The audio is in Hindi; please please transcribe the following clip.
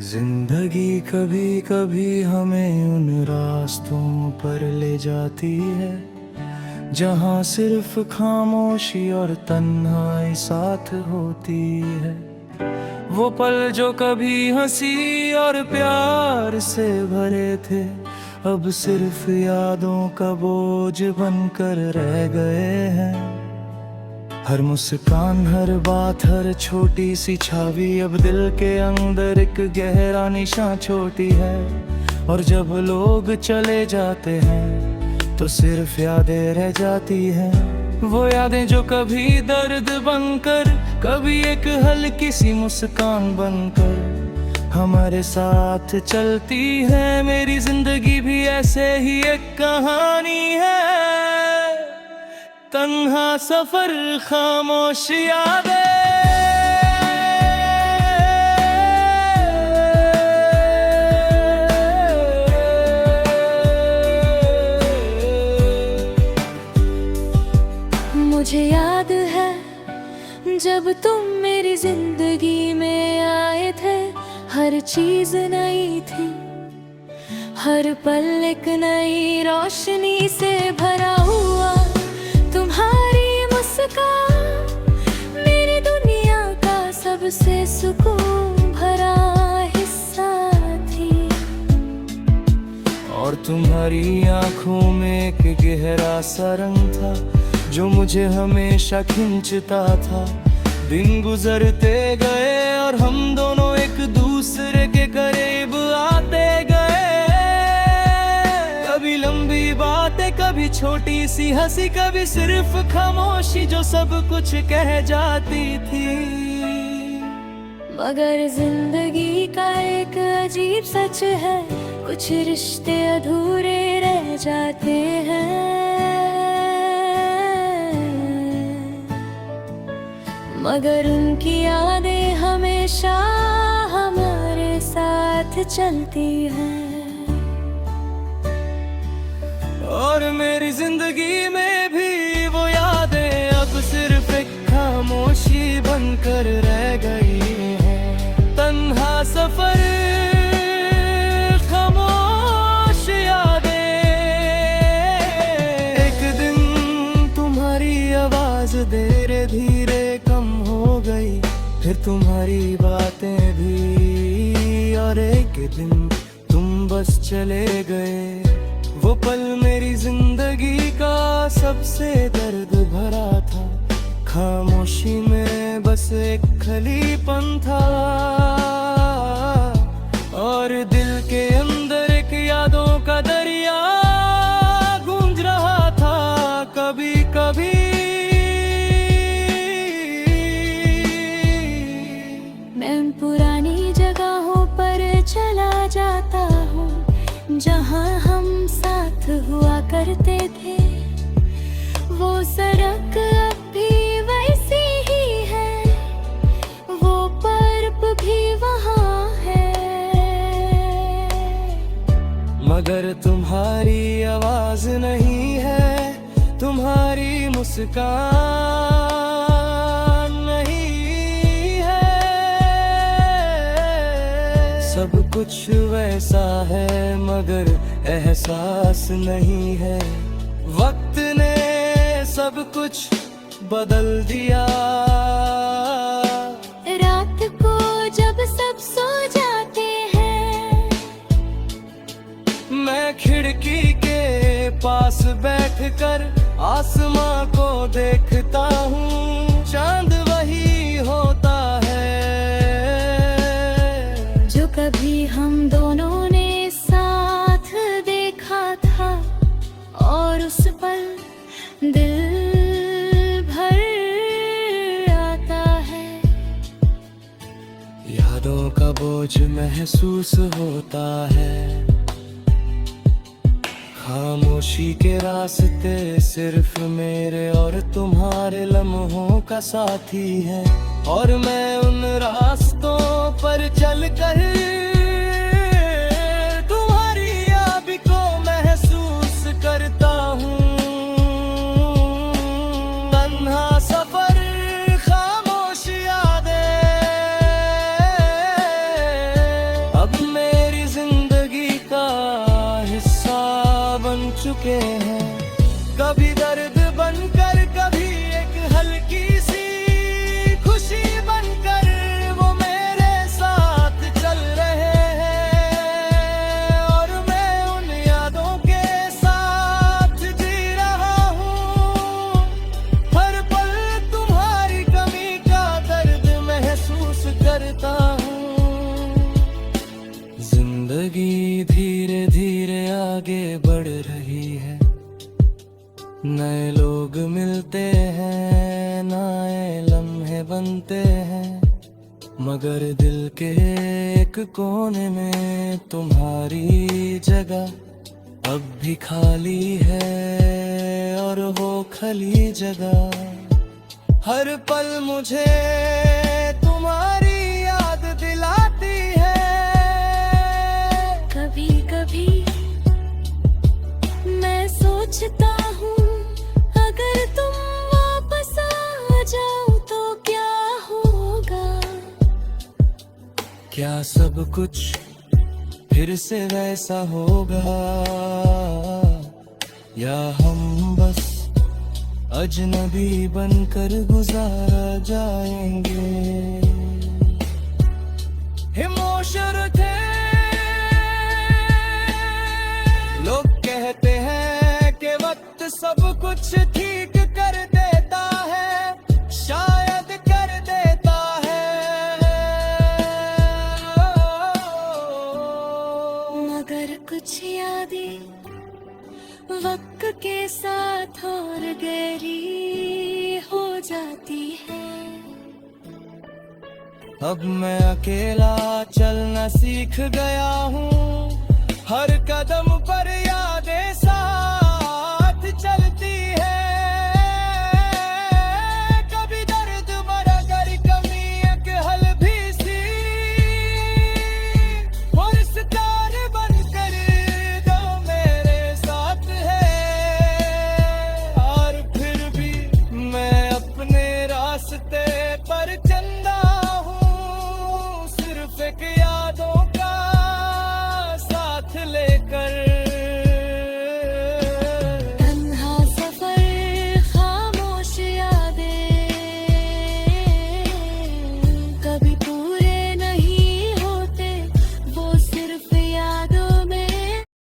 जिंदगी कभी कभी हमें उन रास्तों पर ले जाती है जहाँ सिर्फ खामोशी और तन्हाई साथ होती है। वो पल जो कभी हंसी और प्यार से भरे थे अब सिर्फ यादों का बोझ बनकर रह गए हैं। हर मुस्कान, हर बात, हर छोटी सी छवि अब दिल के अंदर एक गहरा निशान छोड़ती है। और जब लोग चले जाते हैं तो सिर्फ यादें रह जाती हैं। वो यादें जो कभी दर्द बनकर, कभी एक हल्की सी मुस्कान बनकर हमारे साथ चलती है। मेरी जिंदगी भी ऐसे ही एक कहानी है, तन्हा सफर, खामोश यादें। मुझे याद है जब तुम मेरी जिंदगी में आए थे, हर चीज नई थी, हर पल एक नई रोशनी से भरा हुआ। तुम्हारी मुस्कान मेरी दुनिया का सबसे सुकून भरा हिस्सा थी। और तुम्हारी आंखों में एक गहरा सा रंग था जो मुझे हमेशा खींचता था। दिन गुजरते गए और हम दोनों एक दूसरे के करीब आते गए। कभी लंबी बातें, कभी छोटी सी हंसी, कभी सिर्फ खामोशी जो सब कुछ कह जाती थी। मगर जिंदगी का एक अजीब सच है, कुछ रिश्ते अधूरे रह जाते हैं। मगर उनकी यादें हमेशा हमारे साथ चलती हैं। और मेरी जिंदगी में भी वो यादें अब सिर्फ एक खामोशी बनकर रह गई हैं। तन्हा सफर, खामोश यादें। एक दिन तुम्हारी आवाज धीरे धीरे कम हो गई, फिर तुम्हारी बातें भी, और एक दिन तुम बस चले गए। वो पल मेरी जिंदगी का सबसे दर्द भरा था। खामोशी में बस एक खलीपन था, और दिल के अंदर एक यादों का दरिया गूंज रहा था। कभी कभी मैं उन पुरानी जगहों पर चला जाता हूँ जहाँ हम साथ हुआ करते थे। वो सड़क अब भी वैसी ही है, वो पर्व भी वहाँ है। मगर तुम्हारी आवाज नहीं है, तुम्हारी मुस्कान नहीं है। सब कुछ वैसा है मगर एहसास नहीं है। वक्त ने सब कुछ बदल दिया। रात को जब सब सो जाते हैं, मैं खिड़की के पास बैठकर आसमां को देखता हूँ। चांद वही होता है जो कभी हम दोनों ने साथ देखा था, और उस पल दिल भर आता है। यादों का बोझ महसूस होता है। खामोशी के रास्ते सिर्फ मेरे और तुम्हारे लम्हों का साथी है। और मैं उन रास्तों पर चलकर तुम्हारी याद को महसूस करता हूँ। तन्हा सफर, खामोश यादें। चुके हैं। कभी दर्द बनकर, कभी एक हल्की सी खुशी बनकर वो मेरे साथ चल रहे हैं। और मैं उन यादों के साथ जी रहा हूँ। हर पल तुम्हारी कमी का दर्द महसूस करता हूँ। जिंदगी धीरे धीरे आगे बढ़ रही है। नए लोग मिलते हैं, नए लम्हे बनते हैं, मगर दिल के एक कोने में तुम्हारी जगह अब भी खाली है। और वो खाली जगह हर पल मुझे तुम्हारी याद दिलाती है। कभी कभी मैं सोचता हूँ, अगर तुम वापस आ जाओ तो क्या होगा। क्या सब कुछ फिर से वैसा होगा, या हम बस अजनबी बनकर गुजारा जाएंगे। इमोशन थे, लोग कहते हैं कि वक्त सब कुछ ठीक कर देता है, शायद कर देता है। मगर कुछ यादें वक्त के साथ और गहरी हो जाती है। अब मैं अकेला चलना सीख गया हूँ, हर कदम